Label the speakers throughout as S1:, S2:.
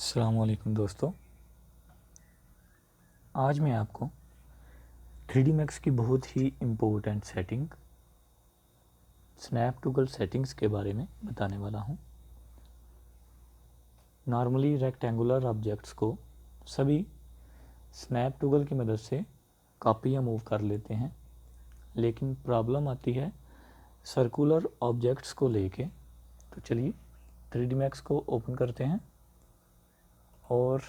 S1: अस्सलाम वालेकुम दोस्तों, आज मैं आपको 3D Max की बहुत ही important setting snap toggle settings के बारे में बताने वाला हूं। नॉर्मली रेक्टेंगुलर ऑब्जेक्ट्स को सभी स्नैप टूगल की मदद से कॉपी या मूव कर लेते हैं, लेकिन प्रॉब्लम आती है सर्कुलर ऑब्जेक्ट्स को लेके। तो चलिए 3D Max को ओपन करते हैं और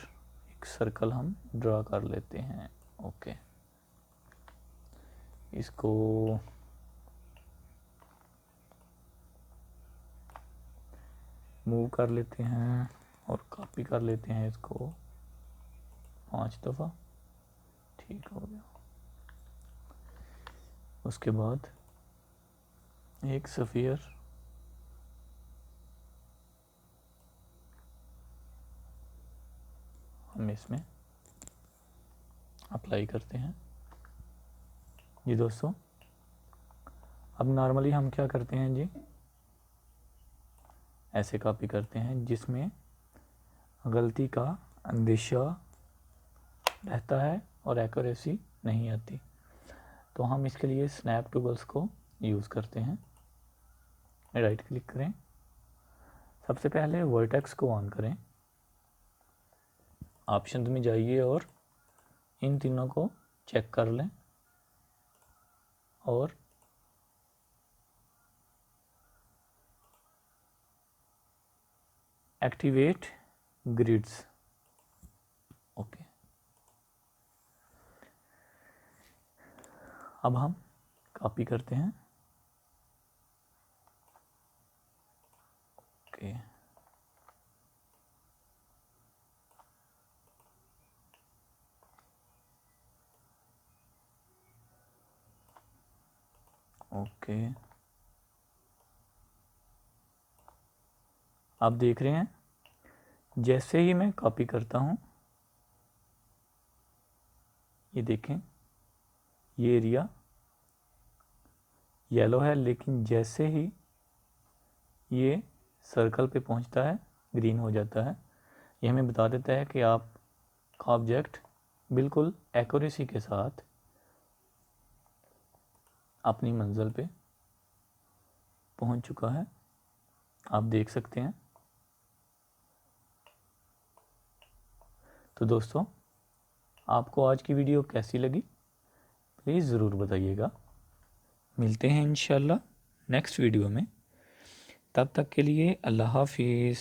S1: एक सर्कल हम ड्रा कर लेते हैं। ओके, इसको मूव कर लेते हैं और कॉपी कर लेते हैं इसको 5 दफ़ा। ठीक हो गया। उसके बाद एक स्फीयर हम इसमें अप्लाई करते हैं। जी दोस्तों, अब नॉर्मली हम क्या करते हैं जी, ऐसे कॉपी करते हैं जिसमें गलती का अंदेशा रहता है और एक्यूरेसी नहीं आती। तो हम इसके लिए स्नैप टूगल्स को यूज़ करते हैं। राइट क्लिक करें, सबसे पहले वर्टेक्स को ऑन करें, ऑप्शन में जाइए और इन तीनों को चेक कर लें और एक्टिवेट ग्रिड्स। ओके, अब हम कॉपी करते हैं। ओके, ओके, आप देख रहे हैं जैसे ही मैं कॉपी करता हूं, ये देखें ये एरिया येलो है, लेकिन जैसे ही ये सर्कल पे पहुंचता है ग्रीन हो जाता है। ये हमें बता देता है कि आपका ऑब्जेक्ट बिल्कुल एक्यूरेसी के साथ अपनी मंजिल पे पहुंच चुका है। आप देख सकते हैं। तो दोस्तों, आपको आज की वीडियो कैसी लगी प्लीज़ ज़रूर बताइएगा। मिलते हैं इंशाल्लाह नेक्स्ट वीडियो में। तब तक के लिए अल्लाह हाफिज़।